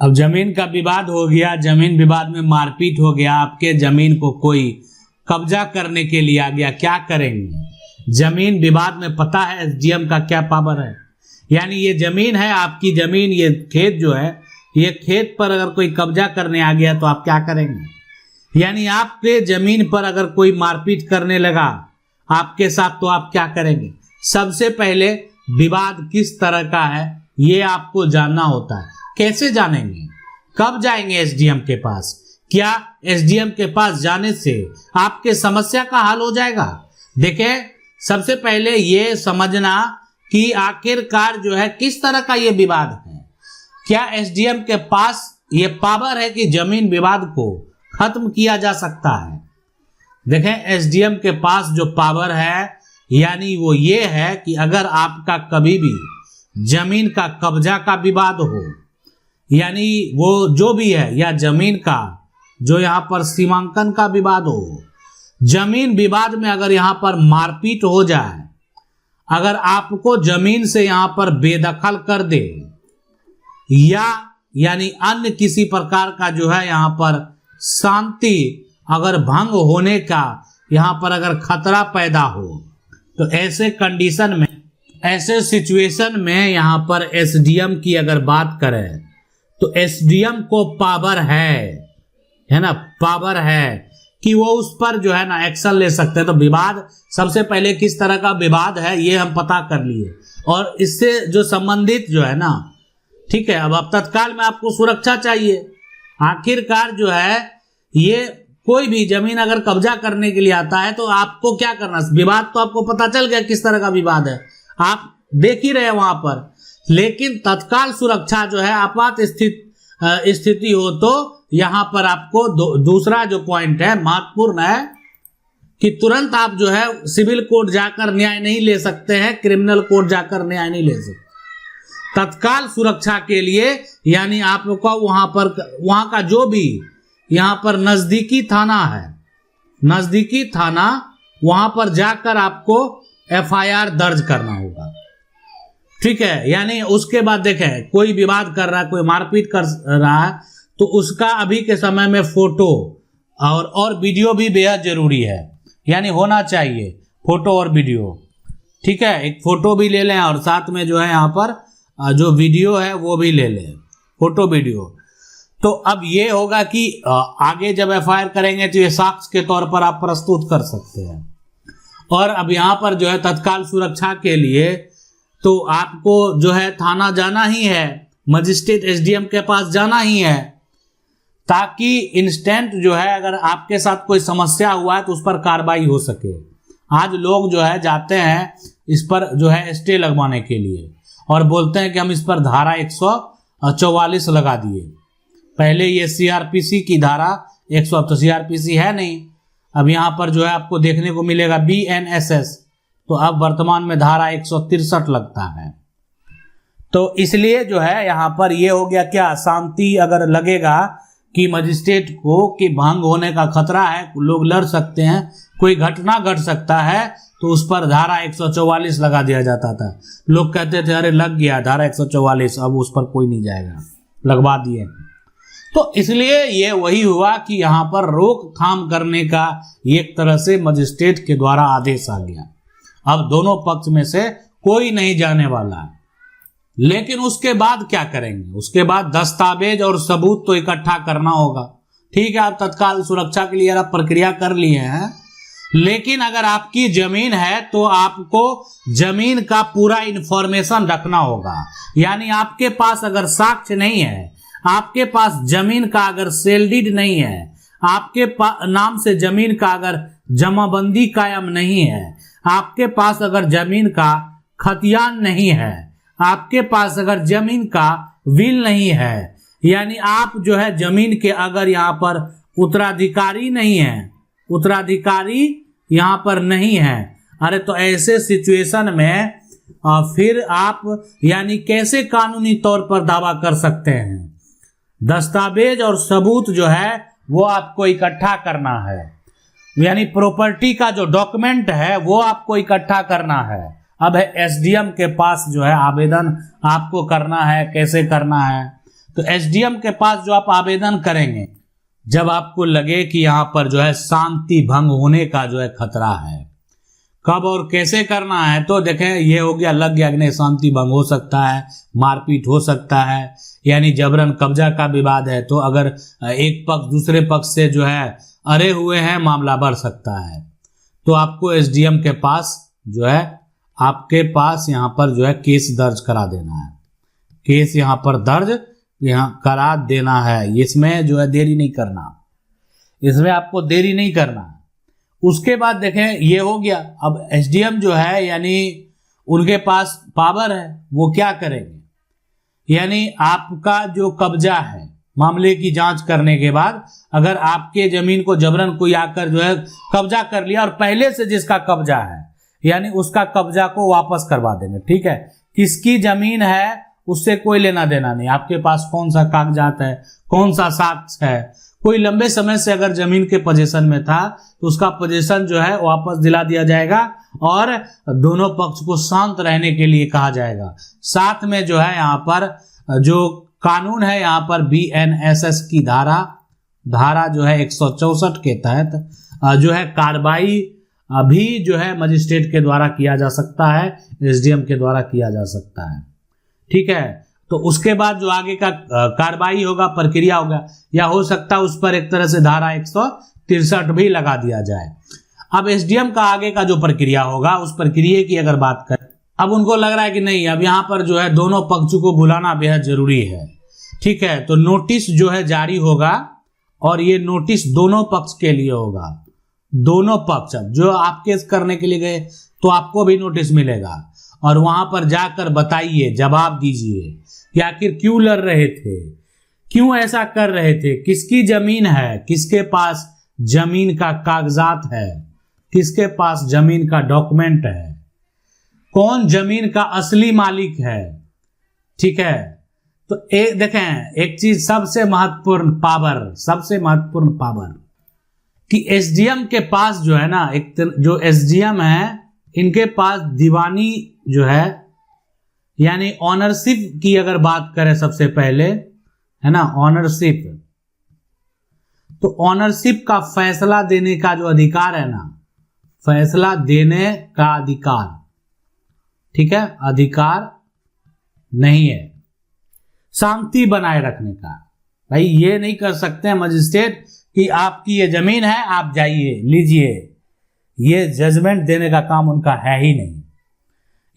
अब जमीन का विवाद हो गया, जमीन विवाद में मारपीट हो गया, आपके जमीन को कोई कब्जा करने के लिए आ गया, क्या करेंगे? जमीन विवाद में पता है एसडीएम का क्या पावर है? यानी ये जमीन है आपकी जमीन, ये खेत जो है, ये खेत पर अगर कोई कब्जा करने आ गया तो आप क्या करेंगे? यानी आपके जमीन पर अगर कोई मारपीट करने लगा आपके साथ तो आप क्या करेंगे? सबसे पहले विवाद किस तरह का है ये आपको जानना होता है। कैसे जानेंगे? कब जाएंगे एसडीएम के पास? क्या एसडीएम के पास जाने से आपके समस्या का हल हो जाएगा? देखिए, सबसे पहले ये समझना कि आखिरकार जो है किस तरह का ये विवाद है। क्या एसडीएम के पास ये पावर है कि जमीन विवाद को खत्म किया जा सकता है? देखें, एसडीएम के पास जो पावर है यानी वो ये है कि अगर आपका कभी भी जमीन का कब्जा का विवाद हो, यानी वो जो भी है, या जमीन का जो यहाँ पर सीमांकन का विवाद हो, जमीन विवाद में अगर यहाँ पर मारपीट हो जाए, अगर आपको जमीन से यहाँ पर बेदखल कर दे, या यानी अन्य किसी प्रकार का जो है यहाँ पर शांति अगर भंग होने का यहाँ पर अगर खतरा पैदा हो, तो ऐसे कंडीशन में, ऐसे सिचुएशन में यहाँ पर एसडीएम की अगर बात करें तो एसडीएम को पावर है ना, पावर है कि वो उस पर जो है ना एक्शन ले सकते हैं। तो विवाद, सबसे पहले किस तरह का विवाद है ये हम पता कर लिए, और इससे जो संबंधित जो है ना, ठीक है। अब तत्काल में आपको सुरक्षा चाहिए। आखिरकार जो है ये कोई भी जमीन अगर कब्जा करने के लिए आता है तो आपको क्या करना? विवाद तो आपको पता चल गया किस तरह का विवाद है, आप देख ही रहे वहां पर। लेकिन तत्काल सुरक्षा जो है, आपात स्थिति हो तो यहां पर आपको दूसरा जो पॉइंट है महत्वपूर्ण है कि तुरंत आप जो है सिविल कोर्ट जाकर न्याय नहीं ले सकते हैं, क्रिमिनल कोर्ट जाकर न्याय नहीं ले सकते। तत्काल सुरक्षा के लिए यानी आपको वहां का जो भी यहां पर नजदीकी थाना है, नजदीकी थाना, वहां पर जाकर आपको एफआईआर दर्ज करना होगा, ठीक है। यानी उसके बाद देखें, कोई विवाद कर रहा है, कोई मारपीट कर रहा है, तो उसका अभी के समय में फोटो और वीडियो भी बेहद जरूरी है, यानी होना चाहिए फोटो और वीडियो, ठीक है। एक फोटो भी ले लें और साथ में जो है यहाँ पर जो वीडियो है वो भी ले लें, फोटो वीडियो। तो अब ये होगा कि आगे जब एफआईआर करेंगे तो ये साक्ष्य के तौर पर आप प्रस्तुत कर सकते हैं। और अब यहाँ पर जो है तत्काल सुरक्षा के लिए तो आपको जो है थाना जाना ही है, मजिस्ट्रेट एसडीएम के पास जाना ही है, ताकि इंस्टेंट जो है अगर आपके साथ कोई समस्या हुआ है तो उस पर कार्रवाई हो सके। आज लोग जो है जाते हैं इस पर जो है स्टे लगवाने के लिए और बोलते हैं कि हम इस पर धारा 144 लगा दिए। पहले ये सीआरपीसी की धारा 100, अब तो सीआरपीसी है नहीं, अब यहाँ पर जो है आपको देखने को मिलेगा बीएनएसएस, तो अब वर्तमान में धारा 163 लगता है। तो इसलिए जो है यहाँ पर ये हो गया क्या, शांति अगर लगेगा कि मजिस्ट्रेट को कि भंग होने का खतरा है, लोग लड़ सकते हैं, कोई घटना घट सकता है, तो उस पर धारा 144 लगा दिया जाता था। लोग कहते थे अरे लग गया धारा 144, अब उस पर कोई नहीं जाएगा, लगवा दिए। तो इसलिए ये वही हुआ कि यहाँ पर रोकथाम करने का एक तरह से मजिस्ट्रेट के द्वारा आदेश आ गया। अब दोनों पक्ष में से कोई नहीं जाने वाला है। लेकिन उसके बाद क्या करेंगे? उसके बाद दस्तावेज और सबूत तो इकट्ठा करना होगा, ठीक है। आप तत्काल सुरक्षा के लिए आप प्रक्रिया कर लिए हैं, लेकिन अगर आपकी जमीन है तो आपको जमीन का पूरा इंफॉर्मेशन रखना होगा। यानी आपके पास अगर साक्ष्य नहीं है, आपके पास जमीन का अगर सेल डीड नहीं है, आपके नाम से जमीन का अगर जमाबंदी कायम नहीं है, आपके पास अगर जमीन का खतियान नहीं है, आपके पास अगर जमीन का विल नहीं है, यानी आप जो है जमीन के अगर यहाँ पर उत्तराधिकारी नहीं है, उत्तराधिकारी यहाँ पर नहीं है, अरे तो ऐसे सिचुएशन में फिर आप यानी कैसे कानूनी तौर पर दावा कर सकते हैं? दस्तावेज और सबूत जो है वो आपको इकट्ठा करना है, यानी प्रॉपर्टी का जो डॉक्यूमेंट है वो आपको इकट्ठा करना है। अब एसडीएम के पास जो है आवेदन आपको करना है, कैसे करना है? तो एसडीएम के पास जो आप आवेदन करेंगे जब आपको लगे कि यहां पर जो है शांति भंग होने का जो है खतरा है, कब और कैसे करना है, तो देखें ये हो गया लग गया कि नहीं शांति भंग हो सकता है, मारपीट हो सकता है, यानी जबरन कब्जा का विवाद है, तो अगर एक पक्ष दूसरे पक्ष से जो है अरे हुए हैं मामला बढ़ सकता है, तो आपको एसडीएम के पास जो है आपके पास यहाँ पर जो है केस दर्ज करा देना है, केस यहाँ पर दर्ज यहाँ करा देना है। इसमें जो है देरी नहीं करना, इसमें आपको देरी नहीं करना। उसके बाद देखें ये हो गया, अब एसडीएम जो है यानी उनके पास पावर है, वो क्या करेंगे, यानी आपका जो कब्जा है मामले की जांच करने के बाद अगर आपके जमीन को जबरन कोई आकर जो है कब्जा कर लिया और पहले से जिसका कब्जा है यानी उसका कब्जा को वापस करवा देंगे, ठीक है। किसकी जमीन है उससे कोई लेना देना नहीं, आपके पास कौन सा कागजात है, कौन सा साक्ष्य है, कोई लंबे समय से अगर जमीन के पोजीशन में था तो उसका पोजीशन जो है वापस दिला दिया जाएगा और दोनों पक्ष को शांत रहने के लिए कहा जाएगा। साथ में जो है यहाँ पर जो कानून है यहाँ पर बीएनएसएस की धारा जो है 164 के तहत जो है कार्रवाई भी जो है मजिस्ट्रेट के द्वारा किया जा सकता है, एसडीएम के द्वारा किया जा सकता है, ठीक है। तो उसके बाद जो आगे का कार्रवाई होगा, प्रक्रिया होगा, या हो सकता है उस पर एक तरह से धारा 163 भी लगा दिया जाए। अब एसडीएम का आगे का जो प्रक्रिया होगा उस प्रक्रिया की अगर बात करें, अब उनको लग रहा है कि नहीं अब यहाँ पर जो है दोनों पक्षों को बुलाना बेहद जरूरी है, ठीक है। तो नोटिस जो है जारी होगा और ये नोटिस दोनों पक्ष के लिए होगा, दोनों पक्ष जो आप केस करने के लिए गए तो आपको भी नोटिस मिलेगा और वहां पर जाकर बताइए, जवाब दीजिए कि आखिर क्यों लड़ रहे थे, क्यों ऐसा कर रहे थे, किसकी जमीन है, किसके पास जमीन का कागजात है, किसके पास जमीन का डॉक्यूमेंट है, कौन जमीन का असली मालिक है, ठीक है। तो देखें एक चीज सबसे महत्वपूर्ण पावर कि एसडीएम के पास जो है ना, एक जो एसडीएम है इनके पास दीवानी जो है यानी ऑनरशिप की अगर बात करें सबसे पहले है ना, ऑनरशिप, तो ऑनरशिप का फैसला देने का जो अधिकार है ना, फैसला देने का अधिकार, ठीक है, अधिकार नहीं है। शांति बनाए रखने का, भाई ये नहीं कर सकते हैं मजिस्ट्रेट कि आपकी ये जमीन है आप जाइए लीजिए, ये जजमेंट देने का काम उनका है ही नहीं।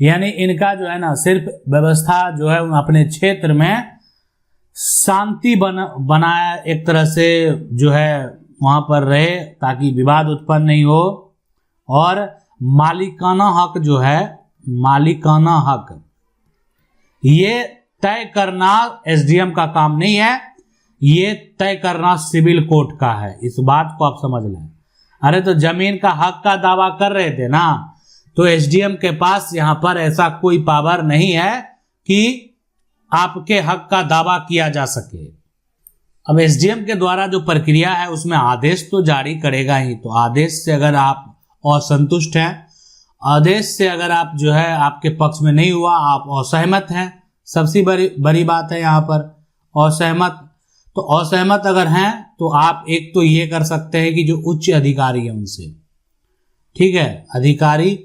यानी इनका जो है ना सिर्फ व्यवस्था जो है अपने क्षेत्र में शांति बनाया एक तरह से जो है वहां पर रहे ताकि विवाद उत्पन्न नहीं हो, और मालिकाना हक जो है, मालिकाना हक ये तय करना एसडीएम का काम नहीं है, ये तय करना सिविल कोर्ट का है। इस बात को आप समझ लें। अरे तो जमीन का हक का दावा कर रहे थे ना, तो एसडीएम के पास यहां पर ऐसा कोई पावर नहीं है कि आपके हक का दावा किया जा सके। अब एसडीएम के द्वारा जो प्रक्रिया है उसमें आदेश तो जारी करेगा ही, तो आदेश से अगर आप असंतुष्ट हैं, आदेश से अगर आप जो है आपके पक्ष में नहीं हुआ, आप असहमत हैं, सबसे बड़ी बात है यहाँ पर असहमत। तो असहमत अगर हैं तो आप एक तो ये कर सकते हैं कि जो उच्च अधिकारी है उनसे, ठीक है, अधिकारी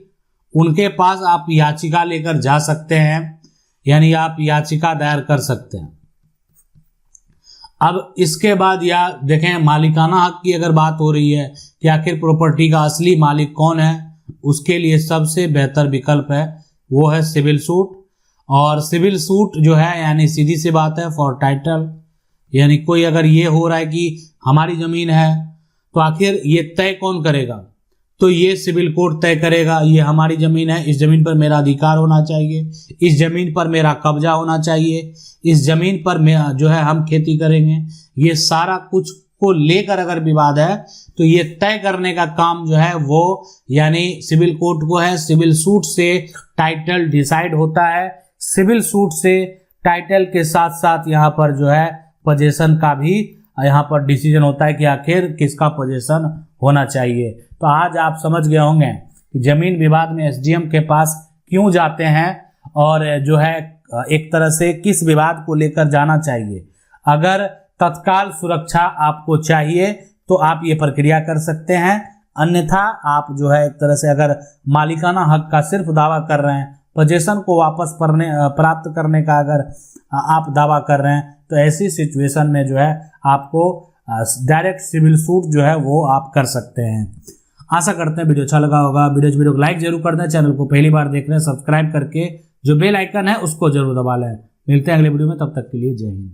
उनके पास आप याचिका लेकर जा सकते हैं, यानी आप याचिका दायर कर सकते हैं। अब इसके बाद या देखें मालिकाना हक की अगर बात हो रही है कि आखिर प्रॉपर्टी का असली मालिक कौन है, उसके लिए सबसे बेहतर विकल्प है वो है सिविल सूट। और सिविल सूट जो है यानी सीधी सी बात है फॉर टाइटल, यानी कोई अगर ये हो रहा है कि हमारी जमीन है तो आखिर ये तय कौन करेगा, तो ये सिविल कोर्ट तय करेगा, ये हमारी जमीन है, इस जमीन पर मेरा अधिकार होना चाहिए, इस जमीन पर मेरा कब्जा होना चाहिए, इस जमीन पर जो है हम खेती करेंगे, ये सारा कुछ को लेकर अगर विवाद है तो ये तय करने का काम जो है वो यानी सिविल कोर्ट को है। सिविल सूट से टाइटल डिसाइड होता है, सिविल सूट से टाइटल के साथ साथ यहाँ पर जो है पोजीशन का भी यहाँ पर डिसीजन होता है कि आखिर किसका पोजीशन होना चाहिए। तो आज आप समझ गए होंगे कि जमीन विवाद में एसडीएम के पास क्यों जाते हैं और जो है एक तरह से किस विवाद को लेकर जाना चाहिए। अगर तत्काल सुरक्षा आपको चाहिए तो आप ये प्रक्रिया कर सकते हैं, अन्यथा आप जो है एक तरह से अगर मालिकाना हक का सिर्फ दावा कर रहे हैं, पोजेशन को वापस प्राप्त करने का अगर आप दावा कर रहे हैं, तो ऐसी सिचुएशन में जो है आपको डायरेक्ट सिविल सूट जो है वो आप कर सकते हैं। आशा करते हैं वीडियो अच्छा लगा होगा। वीडियो को लाइक जरूर कर दें, चैनल को पहली बार देख रहे हैं सब्सक्राइब करके जो बेल आइकन है उसको जरूर दबा लें। मिलते हैं अगले वीडियो में, तब तक के लिए जय हिंद।